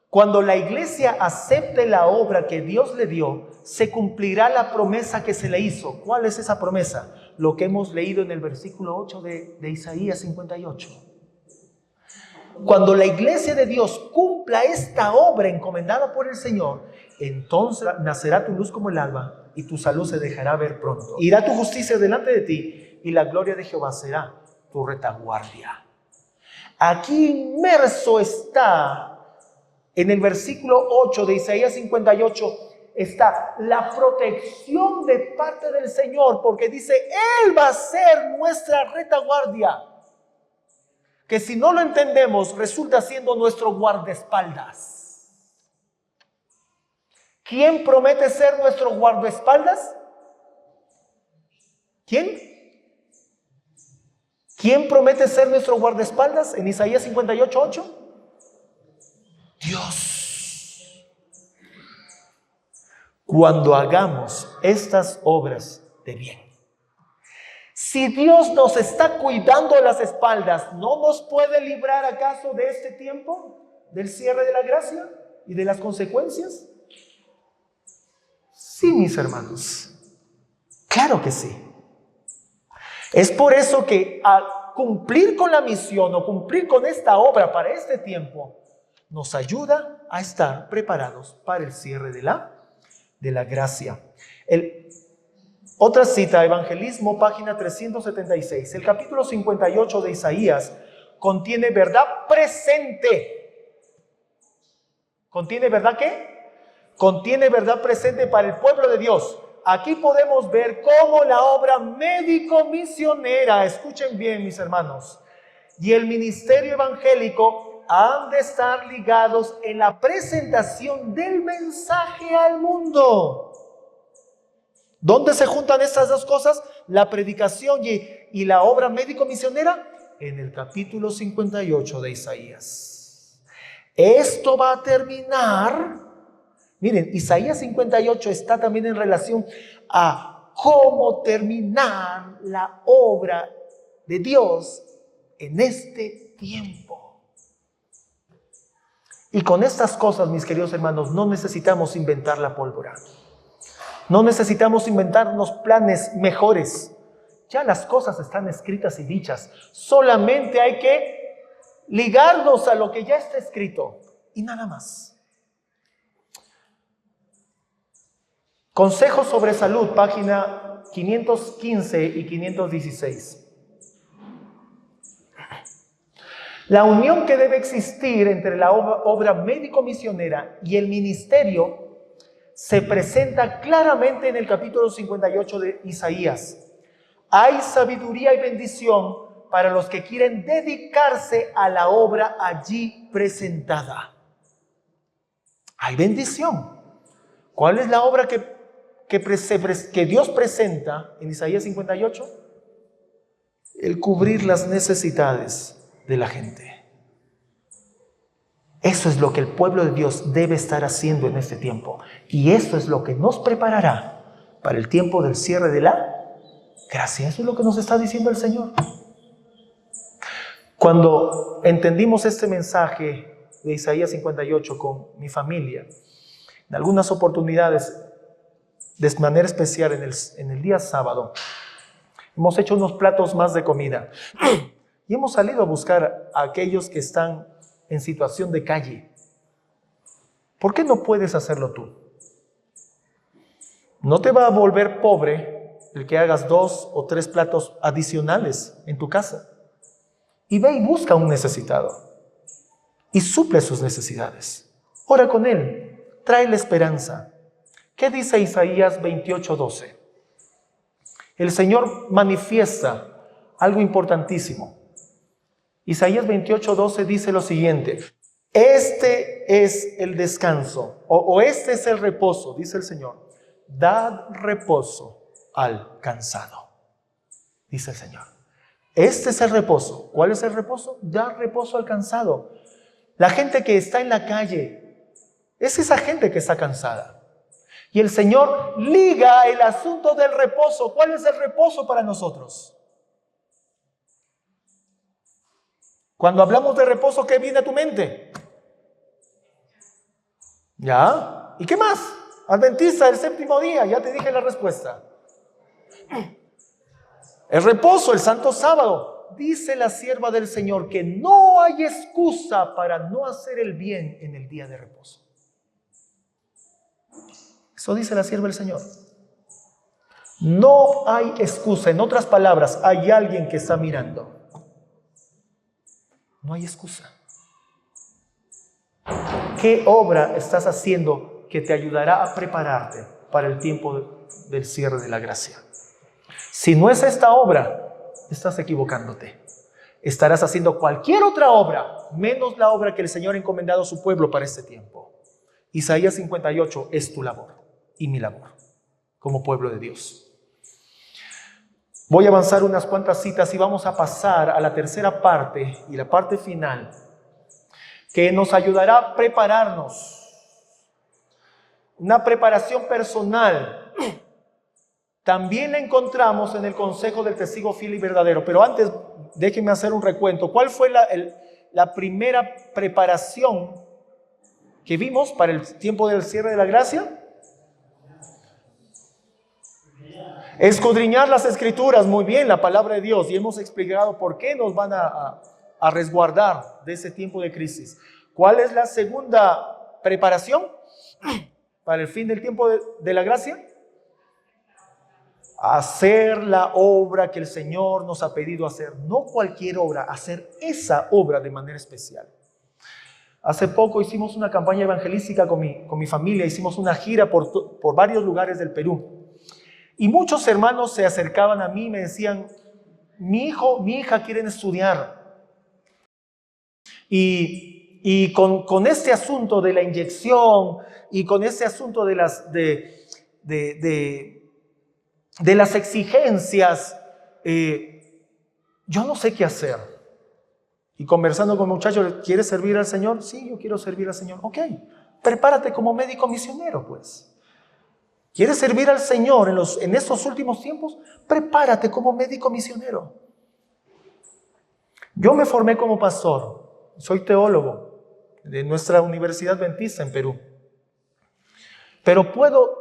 A: cuando la iglesia acepte la obra que Dios le dio, se cumplirá la promesa que se le hizo. ¿Cuál es esa promesa? Lo que hemos leído en el versículo 8 de Isaías 58. Cuando la iglesia de Dios cumpla esta obra encomendada por el Señor, entonces nacerá tu luz como el alba y tu salud se dejará ver pronto. Irá tu justicia delante de ti y la gloria de Jehová será tu retaguardia. Aquí inmerso está, en el versículo 8 de Isaías 58, está la protección de parte del Señor, porque dice, Él va a ser nuestra retaguardia, que si no lo entendemos, resulta siendo nuestro guardaespaldas. ¿Quién promete ser nuestro guardaespaldas? ¿Quién? ¿Quién promete ser nuestro guardaespaldas en Isaías 58:8? Dios. cuando hagamos estas obras de bien. Si Dios nos está cuidando las espaldas, ¿no nos puede librar acaso de este tiempo, del cierre de la gracia y de las consecuencias? Sí, mis hermanos, claro que sí. Es por eso que al cumplir con la misión o cumplir con esta obra para este tiempo, nos ayuda a estar preparados para el cierre de la gracia. Otra cita, Evangelismo, página 376. El capítulo 58 de Isaías contiene verdad presente. ¿Contiene verdad qué? Contiene verdad presente para el pueblo de Dios. Aquí podemos ver cómo la obra médico-misionera, escuchen bien mis hermanos, y el ministerio evangélico han de estar ligados en la presentación del mensaje al mundo. ¿Dónde se juntan estas dos cosas? La predicación y la obra médico-misionera en el capítulo 58 de Isaías. Esto va a terminar. Miren, Isaías 58 está también en relación a cómo terminar la obra de Dios en este tiempo. Y con estas cosas, mis queridos hermanos, no necesitamos inventar la pólvora. No necesitamos inventarnos planes mejores. Ya las cosas están escritas y dichas. Solamente hay que ligarnos a lo que ya está escrito y nada más. Consejos sobre salud, página 515 y 516. La unión que debe existir entre la obra médico-misionera y el ministerio se presenta claramente en el capítulo 58 de Isaías. Hay sabiduría y bendición para los que quieren dedicarse a la obra allí presentada. Hay bendición. ¿Cuál es la obra que Dios presenta en Isaías 58? El cubrir las necesidades de la gente. Eso es lo que el pueblo de Dios debe estar haciendo en este tiempo. Y eso es lo que nos preparará para el tiempo del cierre de la gracia. Eso es lo que nos está diciendo el Señor. Cuando entendimos este mensaje de Isaías 58 con mi familia, en algunas oportunidades, de manera especial en el día sábado, hemos hecho unos platos más de comida. Y hemos salido a buscar a aquellos que están en situación de calle. ¿Por qué no puedes hacerlo tú? No te va a volver pobre el que hagas 2 o 3 platos adicionales en tu casa. Y ve y busca a un necesitado y suple sus necesidades. Ora con él, trae la esperanza. ¿Qué dice Isaías 28:12? El Señor manifiesta algo importantísimo. Isaías 28:12 dice lo siguiente: este es el descanso, o este es el reposo, dice el Señor. Dad reposo al cansado, dice el Señor. Este es el reposo. ¿Cuál es el reposo? Dar reposo al cansado. La gente que está en la calle, es esa gente que está cansada. Y el Señor liga el asunto del reposo. ¿Cuál es el reposo para nosotros? Cuando hablamos de reposo, ¿qué viene a tu mente? ¿Ya? ¿Y qué más? Adventista del séptimo día, ya te dije la respuesta. El reposo, el santo sábado. Dice la sierva del Señor que no hay excusa para no hacer el bien en el día de reposo. Eso dice la sierva del Señor. No hay excusa. En otras palabras, hay alguien que está mirando. No hay excusa. ¿Qué obra estás haciendo que te ayudará a prepararte para el tiempo del cierre de la gracia? Si no es esta obra, estás equivocándote. Estarás haciendo cualquier otra obra, menos la obra que el Señor ha encomendado a su pueblo para este tiempo. Isaías 58 es tu labor y mi labor como pueblo de Dios. Voy a avanzar unas cuantas citas y vamos a pasar a la tercera parte y la parte final, que nos ayudará a prepararnos. una preparación personal, también la encontramos en el consejo del testigo fiel y verdadero. Pero antes, déjenme hacer un recuento. ¿Cuál fue la primera preparación que vimos para el tiempo del cierre de la gracia? Escudriñar las escrituras, muy bien, la palabra de Dios. Y hemos explicado por qué nos van a resguardar de ese tiempo de crisis. ¿Cuál es la segunda preparación para el fin del tiempo de la gracia? Hacer la obra que el Señor nos ha pedido hacer. No cualquier obra, hacer esa obra de manera especial. Hace poco hicimos una campaña evangelística con mi familia. Hicimos una gira por varios lugares del Perú. Y muchos hermanos se acercaban a mí y me decían, mi hijo, mi hija quieren estudiar. Y con este asunto de la inyección y con este asunto de las exigencias, yo no sé qué hacer. Y conversando con el muchacho, ¿quieres servir al Señor? Sí, yo quiero servir al Señor. Ok, prepárate como médico misionero, pues. ¿Quieres servir al Señor en estos últimos tiempos? Prepárate como médico misionero. Yo me formé como pastor, soy teólogo de nuestra Universidad Adventista en Perú. Pero puedo,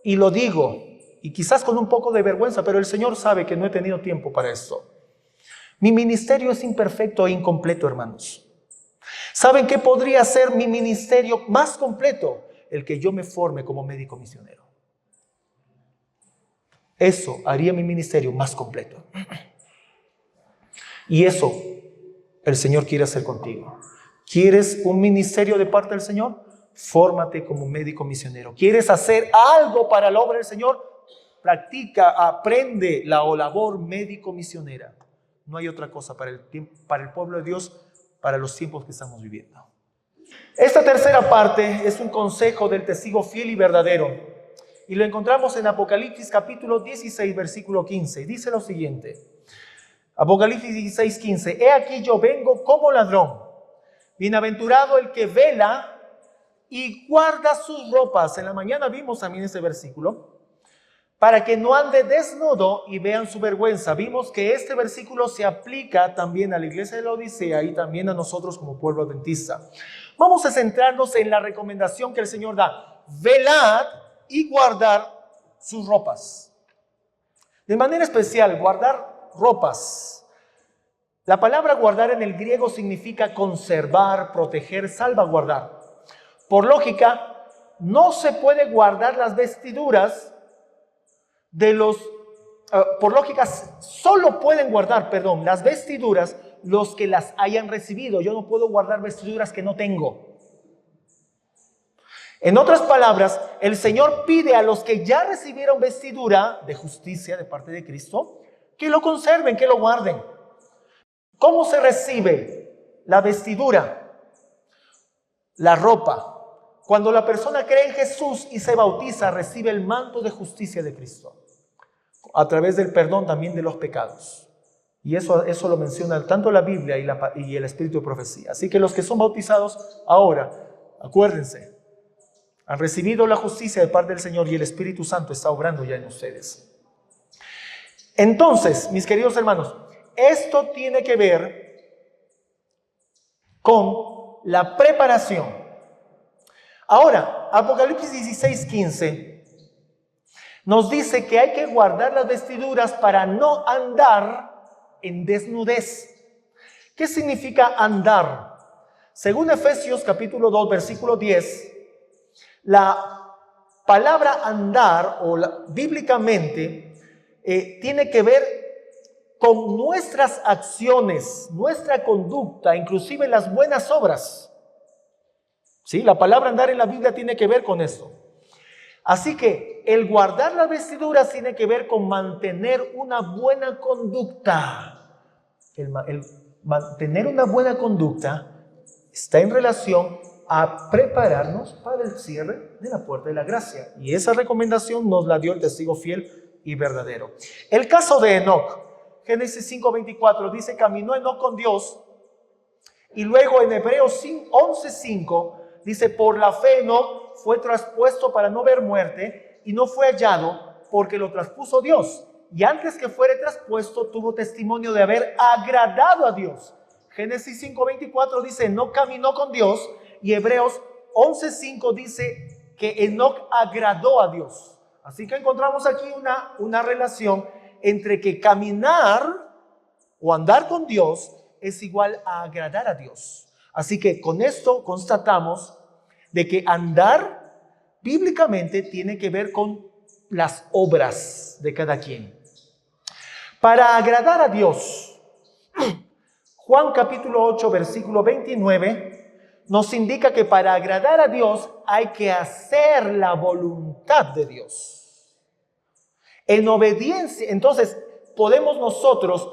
A: y lo digo, y quizás con un poco de vergüenza, pero el Señor sabe que no he tenido tiempo para esto. Mi ministerio es imperfecto e incompleto, hermanos. ¿Saben qué podría ser mi ministerio más completo? El que yo me forme como médico misionero. Eso haría mi ministerio más completo. Y eso el Señor quiere hacer contigo. ¿Quieres un ministerio de parte del Señor? Fórmate como médico misionero. ¿Quieres hacer algo para la obra del Señor? Practica, aprende la labor médico misionera. No hay otra cosa para el pueblo de Dios, para los tiempos que estamos viviendo. Esta tercera parte es un consejo del testigo fiel y verdadero. Y lo encontramos en Apocalipsis capítulo 16, versículo 15. Dice lo siguiente. Apocalipsis 16, 15. He aquí yo vengo como ladrón. Bienaventurado el que vela y guarda sus ropas. En la mañana vimos también este versículo. Para que no ande desnudo y vean su vergüenza. Vimos que este versículo se aplica también a la iglesia de la Odisea y también a nosotros como pueblo adventista. Vamos a centrarnos en la recomendación que el Señor da. Velad y guardar sus ropas. De manera especial, guardar ropas. La palabra guardar en el griego significa conservar, proteger, salvaguardar. Por lógica, no se puede guardar las vestiduras por lógica, solo pueden guardar, las vestiduras los que las hayan recibido. Yo no puedo guardar vestiduras que no tengo. En otras palabras, el Señor pide a los que ya recibieron vestidura de justicia de parte de Cristo, que lo conserven, que lo guarden. ¿Cómo se recibe la vestidura? La ropa. Cuando la persona cree en Jesús y se bautiza, recibe el manto de justicia de Cristo, a través del perdón también de los pecados. Y eso lo menciona tanto la Biblia y el Espíritu de Profecía. Así que los que son bautizados ahora, acuérdense, han recibido la justicia de parte del Señor y el Espíritu Santo está obrando ya en ustedes. Entonces, mis queridos hermanos, esto tiene que ver con la preparación. Ahora, Apocalipsis 16, 15 nos dice que hay que guardar las vestiduras para no andar en desnudez. ¿Qué significa andar? Según Efesios capítulo 2, versículo 10, la palabra andar, bíblicamente, tiene que ver con nuestras acciones, nuestra conducta, inclusive las buenas obras. ¿Sí? La palabra andar en la Biblia tiene que ver con eso. Así que el guardar las vestiduras tiene que ver con mantener una buena conducta. El mantener una buena conducta está en relación a prepararnos para el cierre de la puerta de la gracia. Y esa recomendación nos la dio el testigo fiel y verdadero. El caso de Enoc, Génesis 5:24, dice: caminó Enoc con Dios. Y luego en Hebreos 11:5 dice: por la fe Enoc fue traspuesto para no ver muerte y no fue hallado porque lo traspuso Dios. Y antes que fuere traspuesto tuvo testimonio de haber agradado a Dios. Génesis 5:24 dice, no caminó con Dios. Y Hebreos 11:5 dice que Enoc agradó a Dios. Así que encontramos aquí una relación entre que caminar o andar con Dios es igual a agradar a Dios. Así que con esto constatamos de que andar bíblicamente tiene que ver con las obras de cada quien. Para agradar a Dios, Juan capítulo 8, versículo 29, nos indica que para agradar a Dios hay que hacer la voluntad de Dios. En obediencia, entonces podemos nosotros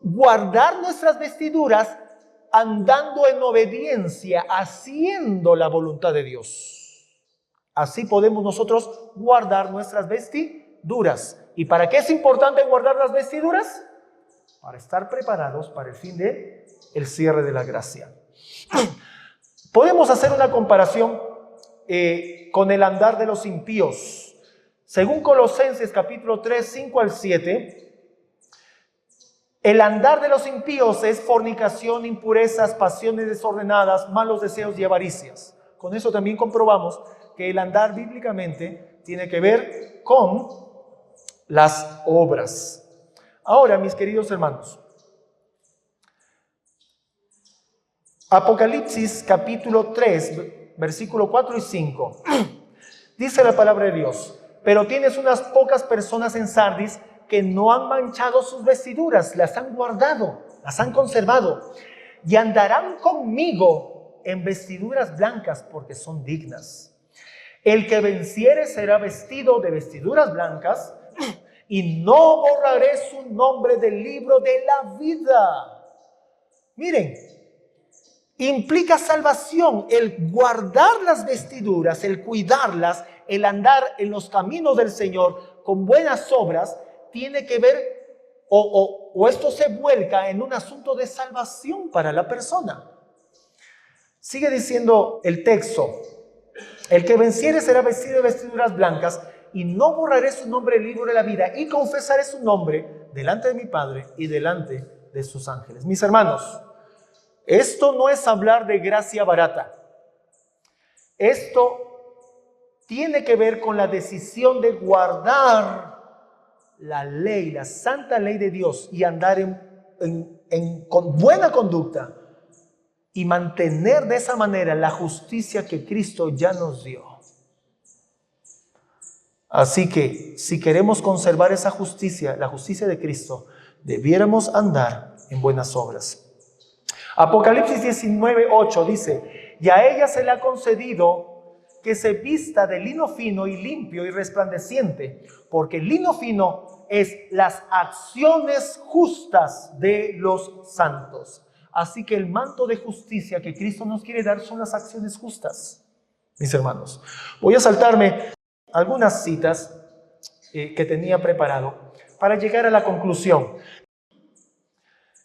A: guardar nuestras vestiduras andando en obediencia, haciendo la voluntad de Dios. Así podemos nosotros guardar nuestras vestiduras. ¿Y para qué es importante guardar las vestiduras? Para estar preparados para el fin de el cierre de la gracia. Podemos hacer una comparación con el andar de los impíos. Según Colosenses capítulo 3, 5 al 7, el andar de los impíos es fornicación, impurezas, pasiones desordenadas, malos deseos y avaricias. Con eso también comprobamos que el andar bíblicamente tiene que ver con las obras. Ahora, mis queridos hermanos, Apocalipsis capítulo 3, versículo 4 y 5, dice la palabra de Dios, pero tienes unas pocas personas en Sardis que no han manchado sus vestiduras, las han guardado, las han conservado, y andarán conmigo en vestiduras blancas porque son dignas. El que venciere será vestido de vestiduras blancas, y no borraré su nombre del libro de la vida. Miren, implica salvación, el guardar las vestiduras, el cuidarlas, el andar en los caminos del Señor con buenas obras, tiene que ver, o esto se vuelca en un asunto de salvación para la persona. Sigue diciendo el texto, el que venciere será vestido de vestiduras blancas, y no borraré su nombre del libro de la vida, y confesaré su nombre delante de mi Padre y delante de sus ángeles. Mis hermanos, esto no es hablar de gracia barata. Esto tiene que ver con la decisión de guardar la ley, la santa ley de Dios, y andar con buena conducta y mantener de esa manera la justicia que Cristo ya nos dio. Así que si queremos conservar esa justicia, la justicia de Cristo, debiéramos andar en buenas obras. Apocalipsis 19:8 dice, y a ella se le ha concedido que se vista de lino fino y limpio y resplandeciente, porque el lino fino es las acciones justas de los santos. Así que el manto de justicia que Cristo nos quiere dar son las acciones justas, mis hermanos. Voy a saltarme algunas citas que tenía preparado para llegar a la conclusión.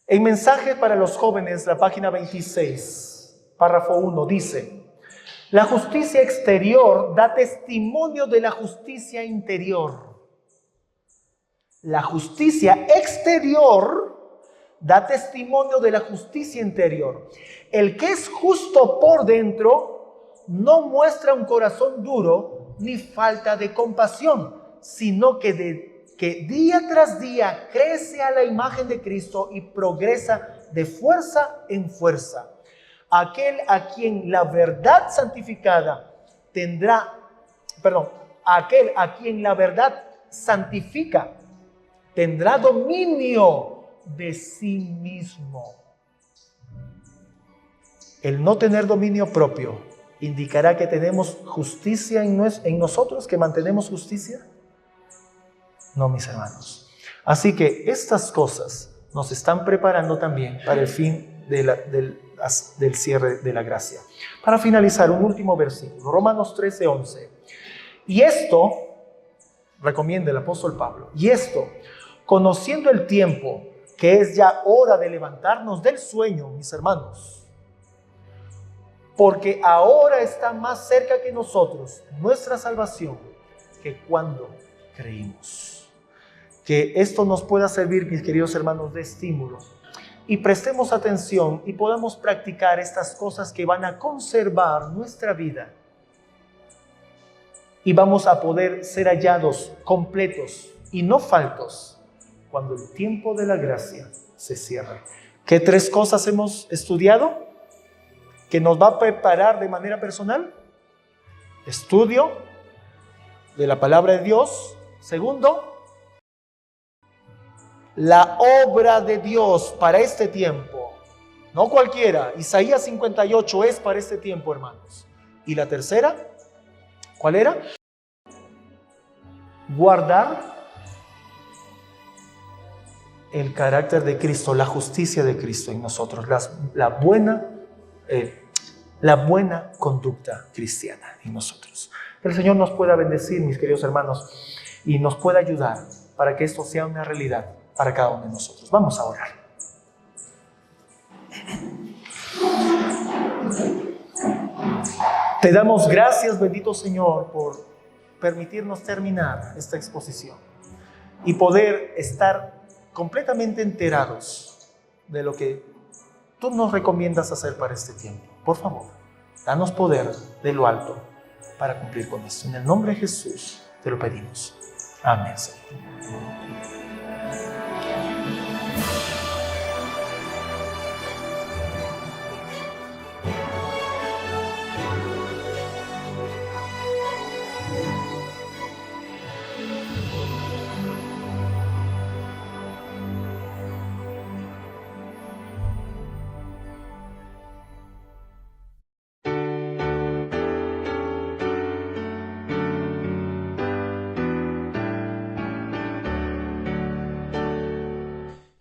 A: En Mensaje para los Jóvenes, la página 26, párrafo 1, dice, la justicia exterior da testimonio de la justicia interior. La justicia exterior da testimonio de la justicia interior. El que es justo por dentro no muestra un corazón duro ni falta de compasión, sino que día tras día crece a la imagen de Cristo y progresa de fuerza en fuerza. Aquel a quien la verdad santificada aquel a quien la verdad santifica tendrá dominio de sí mismo. El no tener dominio propio indicará que tenemos justicia en nosotros, que mantenemos justicia. No, mis hermanos. Así que estas cosas nos están preparando también para el fin del cierre de la gracia. Para finalizar, un último versículo, Romanos 13:11. Y esto, recomienda el apóstol Pablo, y esto, conociendo el tiempo, que es ya hora de levantarnos del sueño, mis hermanos, porque ahora está más cerca que nosotros nuestra salvación que cuando creímos. Que esto nos pueda servir, mis queridos hermanos, de estímulo, y prestemos atención y podamos practicar estas cosas que van a conservar nuestra vida, y vamos a poder ser hallados completos y no faltos cuando el tiempo de la gracia se cierre. ¿Qué 3 cosas hemos estudiado que nos va a preparar de manera personal? Estudio de la palabra de Dios. Segundo, la obra de Dios para este tiempo. No cualquiera. Isaías 58 es para este tiempo, hermanos. Y la tercera, ¿cuál era? Guardar el carácter de Cristo, la justicia de Cristo en nosotros, la buena conducta cristiana en nosotros. Que el Señor nos pueda bendecir, mis queridos hermanos, y nos pueda ayudar para que esto sea una realidad para cada uno de nosotros. Vamos a orar. Te damos gracias, bendito Señor, por permitirnos terminar esta exposición y poder estar completamente enterados de lo que tú nos recomiendas hacer para este tiempo. Por favor, danos poder de lo alto para cumplir con esto. En el nombre de Jesús te lo pedimos. Amén, Señor.